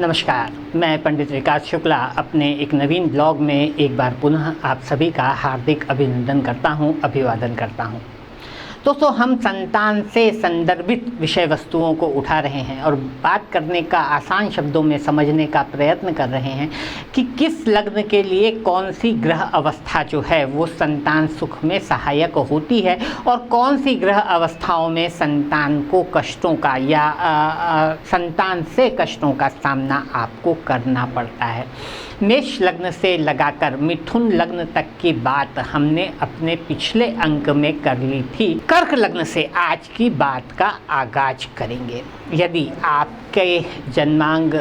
नमस्कार, मैं पंडित विकास शुक्ला अपने एक नवीन ब्लॉग में एक बार पुनः आप सभी का हार्दिक अभिनंदन करता हूं, अभिवादन करता हूं। दोस्तों, हम संतान से संदर्भित विषय वस्तुओं को उठा रहे हैं और बात करने का आसान शब्दों में समझने का प्रयत्न कर रहे हैं कि किस लग्न के लिए कौन सी ग्रह अवस्था जो है वो संतान सुख में सहायक होती है और कौन सी ग्रह अवस्थाओं में संतान को कष्टों का या संतान से कष्टों का सामना आपको करना पड़ता है। मेष लग्न से लगाकर मिथुन लग्न तक की बात हमने अपने पिछले अंक में कर ली थी। कर्क लग्न से आज की बात का आगाज करेंगे। यदि आपके जन्मांग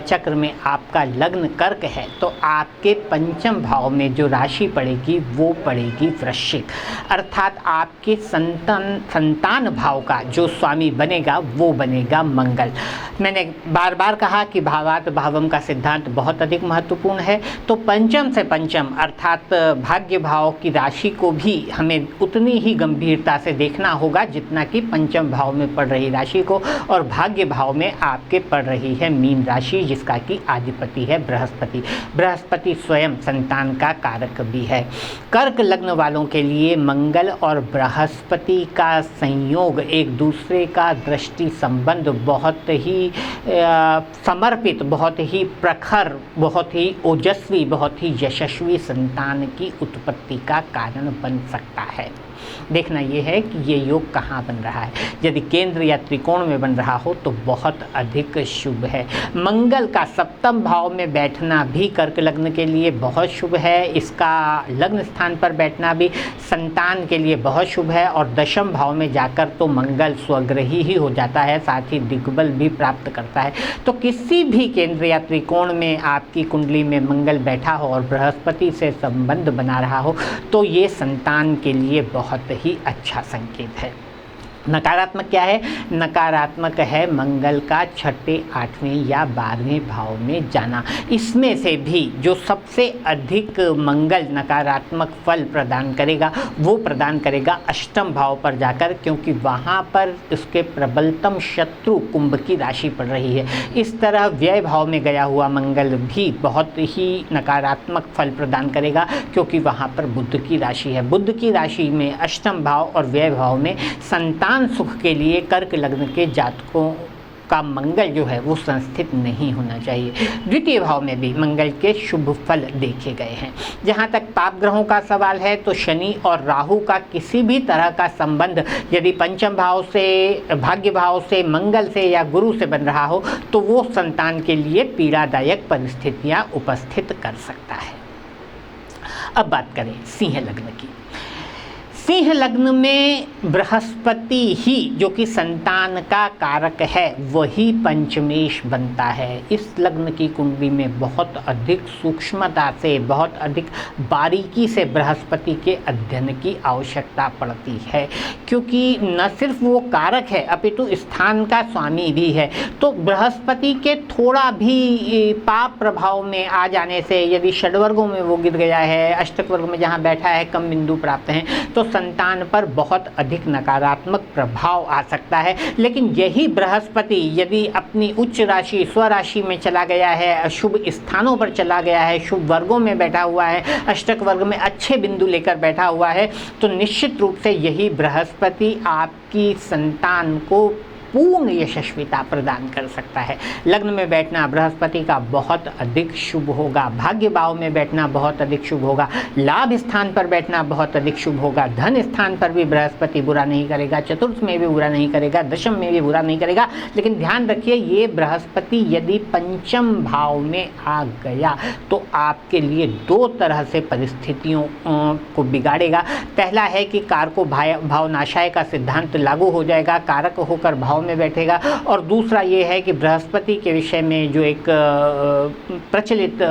चक्र में आपका लग्न कर्क है तो आपके पंचम भाव में जो राशि पड़ेगी वो पड़ेगी वृश्चिक, अर्थात आपके संतान भाव का जो स्वामी बनेगा वो बनेगा मंगल। मैंने बार बार कहा कि भावात भावम का सिद्धांत बहुत अधिक महत्वपूर्ण है, तो पंचम से पंचम अर्थात भाग्य भाव की राशि को भी हमें उतनी ही गंभीरता से देखना होगा जितना कि पंचम भाव में पड़ रही राशि को, और भाग्य भाव में आपके पड़ रही है मीन राशि जिसका कि अधिपति है बृहस्पति। बृहस्पति स्वयं संतान का कारक भी है। कर्क लग्न वालों के लिए मंगल और बृहस्पति का संयोग, एक दूसरे का दृष्टि संबंध बहुत ही समर्पित, बहुत ही प्रखर, बहुत ही ओजस्वी, बहुत ही यशस्वी संतान की उत्पत्ति का कारण बन सकता है। देखना यह है कि ये योग कहाँ बन रहा है। यदि केंद्र या त्रिकोण में बन रहा हो तो बहुत अधिक शुभ है। मंगल का सप्तम भाव में बैठना भी कर्क लग्न के लिए बहुत शुभ है। इसका लग्न स्थान पर बैठना भी संतान के लिए बहुत शुभ है, और दशम भाव में जाकर तो मंगल स्वग्रही ही हो जाता है, साथ ही दिग्बल भी प्राप्त करता है। तो किसी भी केंद्र या त्रिकोण में आपकी कुंडली में मंगल बैठा हो और बृहस्पति से संबंध बना रहा हो तो ये संतान के लिए बहुत ही अच्छा संकेत है। नकारात्मक क्या है? नकारात्मक है मंगल का छठे, आठवें या 12वें भाव में जाना। इसमें से भी जो सबसे अधिक मंगल नकारात्मक फल प्रदान करेगा वो प्रदान करेगा अष्टम भाव पर जाकर, क्योंकि वहाँ पर उसके प्रबलतम शत्रु कुंभ की राशि पड़ रही है। इस तरह व्यय भाव में गया हुआ मंगल भी बहुत ही नकारात्मक फल प्रदान करेगा, क्योंकि वहाँ पर बुध की राशि है। बुध की राशि में अष्टम भाव और व्यय भाव में संतान सुख के लिए कर्क लग्न के जातकों का मंगल जो है वो संस्थित नहीं होना चाहिए। द्वितीय भाव में भी मंगल के शुभ फल देखे गए हैं। जहाँ तक पाप ग्रहों का सवाल है तो शनि और राहु का किसी भी तरह का संबंध यदि पंचम भाव से, भाग्य भाव से, मंगल से या गुरु से बन रहा हो तो वो संतान के लिए पीड़ादायक परिस्थितियाँ उपस्थित कर सकता है। अब बात करें सिंह लग्न की। सिंह लग्न में बृहस्पति ही जो कि संतान का कारक है वही पंचमेश बनता है। इस लग्न की कुंडली में बहुत अधिक सूक्ष्मता से, बहुत अधिक बारीकी से बृहस्पति के अध्ययन की आवश्यकता पड़ती है, क्योंकि न सिर्फ वो कारक है अपितु स्थान का स्वामी भी है। तो बृहस्पति के थोड़ा भी पाप प्रभाव में आ जाने से, यदि षड्वर्गों में वो गिर गया है, अष्टक वर्ग में जहाँ बैठा है, कम बिंदु प्राप्त हैं, तो संतान पर बहुत अधिक नकारात्मक प्रभाव आ सकता है। लेकिन यही बृहस्पति यदि अपनी उच्च राशि स्वराशि में चला गया है, शुभ स्थानों पर चला गया है, शुभ वर्गों में बैठा हुआ है, अष्टक वर्ग में अच्छे बिंदु लेकर बैठा हुआ है, तो निश्चित रूप से यही बृहस्पति आपकी संतान को पूर्ण यशस्विता प्रदान कर सकता है। लग्न में बैठना बृहस्पति का बहुत अधिक शुभ होगा, भाग्य भाव में बैठना बहुत अधिक शुभ होगा, लाभ स्थान पर बैठना बहुत अधिक शुभ होगा, धन स्थान पर भी बृहस्पति बुरा नहीं करेगा, चतुर्थ में भी बुरा नहीं करेगा, दशम में भी बुरा नहीं करेगा। लेकिन ध्यान रखिए, ये बृहस्पति यदि पंचम भाव में आ गया तो आपके लिए दो तरह से परिस्थितियों को बिगाड़ेगा। पहला है कि कारको भावनाशाय का सिद्धांत लागू हो जाएगा, कारक होकर भाव में बैठेगा। और दूसरा ये है कि बृहस्पति के विषय में जो एक प्रचलित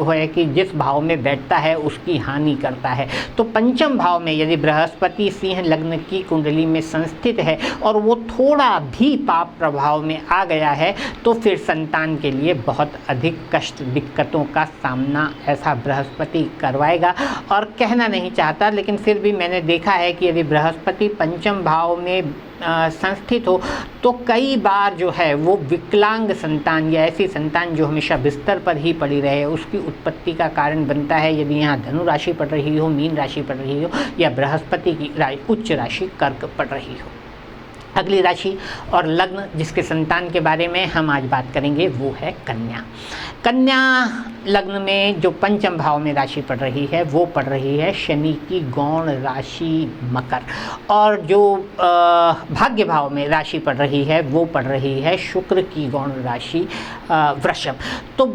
है कि जिस भाव में बैठता है उसकी हानि करता है। तो पंचम भाव में यदि बृहस्पति सिंह लग्न की कुंडली में संस्थित है और वो थोड़ा भी पाप प्रभाव में आ गया है तो फिर संतान के लिए बहुत अधिक कष्ट, दिक्कतों का सामना ऐसा बृहस्पति करवाएगा। और कहना नहीं चाहता, लेकिन फिर भी मैंने देखा है कि यदि बृहस्पति पंचम भाव में संस्थित हो तो कई बार जो है वो विकलांग संतान या ऐसी संतान जो हमेशा बिस्तर पर ही पड़ी रहे उसकी उत्पत्ति का कारण बनता है यदि यहाँ धनु राशि पड़ रही हो, मीन राशि पड़ रही हो या बृहस्पति की उच्च राशि कर्क पड़ रही हो। अगली राशि और लग्न जिसके संतान के बारे में हम आज बात करेंगे वो है कन्या। कन्या लग्न में जो पंचम भाव में राशि पड़ रही है वो पड़ रही है शनि की गौण राशि मकर, और जो भाग्य भाव में राशि पड़ रही है वो पड़ रही है शुक्र की गौण राशि वृषभ। तो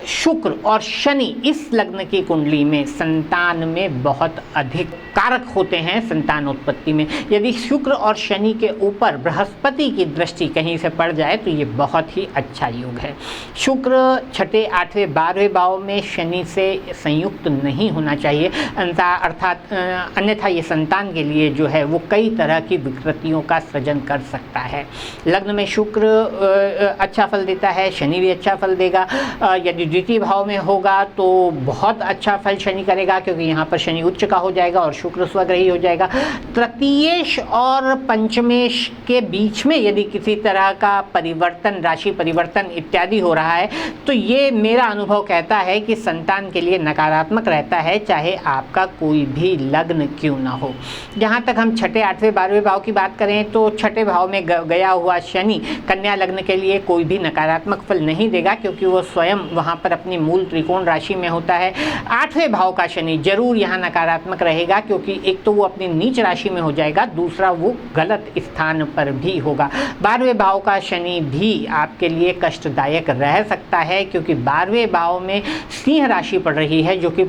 शुक्र और शनि इस लग्न की कुंडली में संतान में बहुत अधिक कारक होते हैं संतान उत्पत्ति में। यदि शुक्र और शनि के ऊपर बृहस्पति की दृष्टि कहीं से पड़ जाए तो ये बहुत ही अच्छा योग है। शुक्र छठे, आठवें, 12वें भाव में शनि से संयुक्त नहीं होना चाहिए, अर्थात अन्यथा ये संतान के लिए जो है वो कई तरह की विकृतियों का सृजन कर सकता है। लग्न में शुक्र अच्छा फल देता है, शनि भी अच्छा फल देगा। यदि द्वितीय भाव में होगा तो बहुत अच्छा फल शनि करेगा क्योंकि यहाँ पर शनि उच्च का हो जाएगा और शुक्र स्वग्रही हो जाएगा। तृतीयेश और पंचमेश के बीच में यदि किसी तरह का परिवर्तन, राशि परिवर्तन इत्यादि हो रहा है तो ये मेरा अनुभव कहता है कि संतान के लिए नकारात्मक रहता है, चाहे आपका कोई भी लग्न क्यों ना हो। जहाँ तक हम छठे, आठवें, 12वें भाव की बात करें तो छठे भाव में गया हुआ शनि कन्या लग्न के लिए कोई भी नकारात्मक फल नहीं देगा क्योंकि वो स्वयं वहाँ पर अपनी मूल त्रिकोण राशि में होता है। आठवें भाव का शनि जरूर यहाँ नकारात्मक रहेगा क्योंकि एक तो वो अपनी नीच राशि में हो जाएगा, दूसरा वो गलत स्थान पर भी होगा। 12वें भाव का शनि भी आपके लिए कष्टदायक रह सकता है क्योंकि 12वें भाव में सिंह राशि पड़ रही है जो कि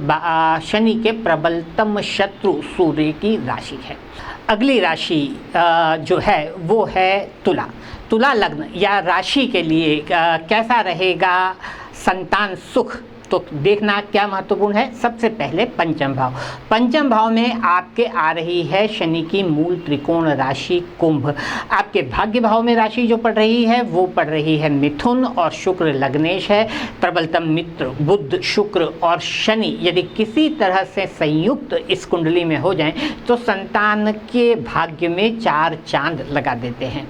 शनि के प्रबलतम शत्रु सूर्य की राशि है। अगली राशि जो है वो है तुला। तुला लग्न या राशि के लिए कैसा रहेगा संतान सुख, तो देखना क्या महत्वपूर्ण है। सबसे पहले पंचम भाव। पंचम भाव में आपके आ रही है शनि की मूल त्रिकोण राशि कुंभ। आपके भाग्य भाव में राशि जो पड़ रही है वो पड़ रही है मिथुन और शुक्र लग्नेश है। प्रबलतम मित्र बुध, शुक्र और शनि यदि किसी तरह से संयुक्त इस कुंडली में हो जाएं तो संतान के भाग्य में 4 चांद लगा देते हैं।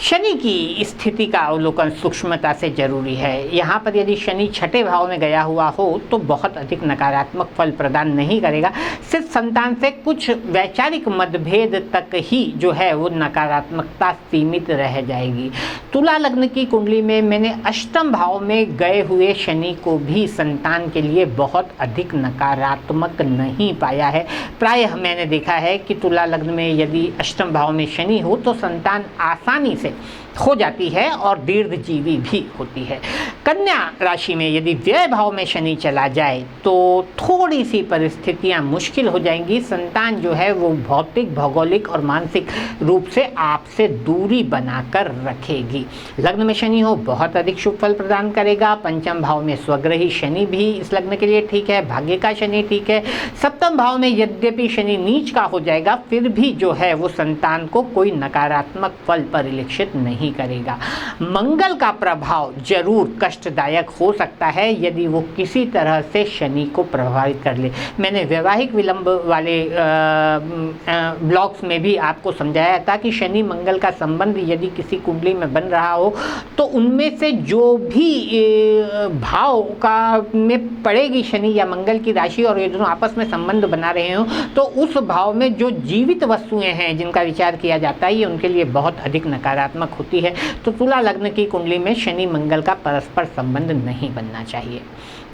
शनि की स्थिति का अवलोकन सूक्ष्मता से जरूरी है। यहाँ पर यदि शनि छठे भाव में गया हुआ हो तो बहुत अधिक नकारात्मक फल प्रदान नहीं करेगा, सिर्फ संतान से कुछ वैचारिक मतभेद तक ही जो है वो नकारात्मकता सीमित रह जाएगी। तुला लग्न की कुंडली में मैंने अष्टम भाव में गए हुए शनि को भी संतान के लिए बहुत अधिक नकारात्मक नहीं पाया है। प्रायः मैंने देखा है कि तुला लग्न में यदि अष्टम भाव में शनि हो तो संतान आसानी से हो जाती है और दीर्घजीवी भी होती है। कन्या राशि में यदि व्यय भाव में शनि चला जाए तो थोड़ी सी परिस्थितियां मुश्किल हो जाएंगी। संतान जो है वो भौतिक, भौगोलिक और मानसिक रूप से आपसे दूरी बनाकर रखेगी। लग्न में शनि हो बहुत अधिक शुभ फल प्रदान करेगा। पंचम भाव में स्वग्रही शनि भी इस लग्न के लिए ठीक है, भाग्य का शनि ठीक है। सप्तम भाव में यद्यपि शनि नीच का हो जाएगा फिर भी जो है वो संतान को कोई नकारात्मक फल परिलक्षित नहीं करेगा। मंगल का प्रभाव जरूर कष्टदायक हो सकता है यदि वो किसी तरह से शनि को प्रभावित कर ले। मैंने वैवाहिक विलंब वाले ब्लॉग्स में भी आपको समझाया था कि शनि मंगल का संबंध यदि किसी कुंडली में बन रहा हो तो उनमें से जो भी भाव का में पड़ेगी शनि या मंगल की राशि और ये दोनों आपस में संबंध बना रहे हो तो उस भाव में जो जीवित वस्तुएं हैं जिनका विचार किया जाता है ये उनके लिए बहुत अधिक नकारात्मक होती है। तो तुला लग्न की कुंडली में शनि मंगल का परस्पर संबंध नहीं बनना चाहिए।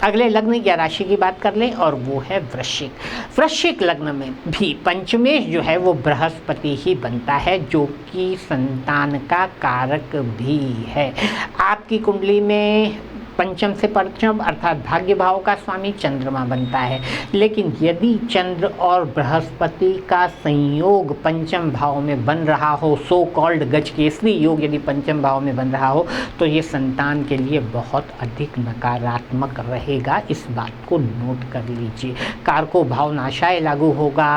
अगले लग्न या राशि की बात कर लें और वो है वृश्चिक। वृश्चिक लग्न में भी पंचमेश जो है वो बृहस्पति ही बनता है जो कि संतान का कारक भी है। आपकी कुंडली में पंचम से पंचम अर्थात भाग्य भाव का स्वामी चंद्रमा बनता है, लेकिन यदि चंद्र और बृहस्पति का संयोग पंचम भाव में बन रहा हो, सो कॉल्ड गजकेसरी योग यदि पंचम भाव में बन रहा हो तो ये संतान के लिए बहुत अधिक नकारात्मक रहेगा। इस बात को नोट कर लीजिए। कारको भाव नाशाय लागू होगा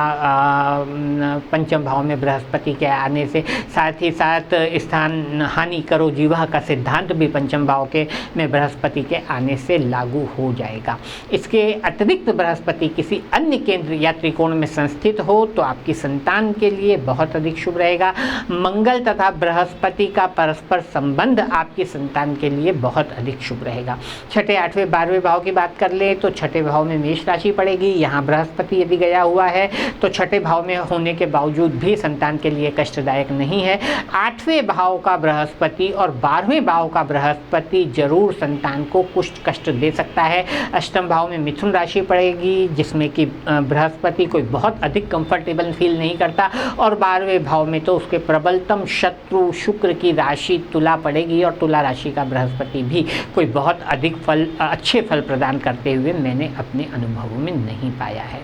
पंचम भाव में बृहस्पति के आने से, साथ ही साथ स्थान हानि करो जीवा का सिद्धांत भी पंचम भाव के में बृहस्पति बृहस्पति के आने से लागू हो जाएगा। इसके अतिरिक्त बृहस्पति किसी अन्य केंद्र या त्रिकोण में संस्थित हो तो आपकी संतान के लिए बहुत अधिक शुभ रहेगा। मंगल तथा बृहस्पति का परस्पर संबंध आपकी संतान के लिए बहुत अधिक शुभ रहेगा। छठे, आठवें, 12वें भाव की बात कर ले तो छठे भाव में मेष राशि पड़ेगी। यहाँ बृहस्पति यदि गया हुआ है तो छठे भाव में होने के बावजूद भी संतान के लिए कष्टदायक नहीं है। आठवें भाव का बृहस्पति और 12वें भाव का बृहस्पति जरूर संतान को कुछ कष्ट दे सकता है। अष्टम भाव में मिथुन राशि पड़ेगी जिसमें कि बृहस्पति कोई बहुत अधिक कंफर्टेबल फील नहीं करता, और 12वें भाव में तो उसके प्रबलतम शत्रु शुक्र की राशि तुला पड़ेगी, और तुला राशि का बृहस्पति भी कोई बहुत अधिक अच्छे फल प्रदान करते हुए मैंने अपने अनुभवों में नहीं पाया है।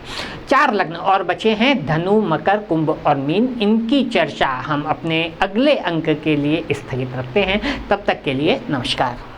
4 लग्न और बचे हैं, धनु, मकर, कुंभ और मीन। इनकी चर्चा हम अपने अगले अंक के लिए स्थगित रखते हैं। तब तक के लिए नमस्कार।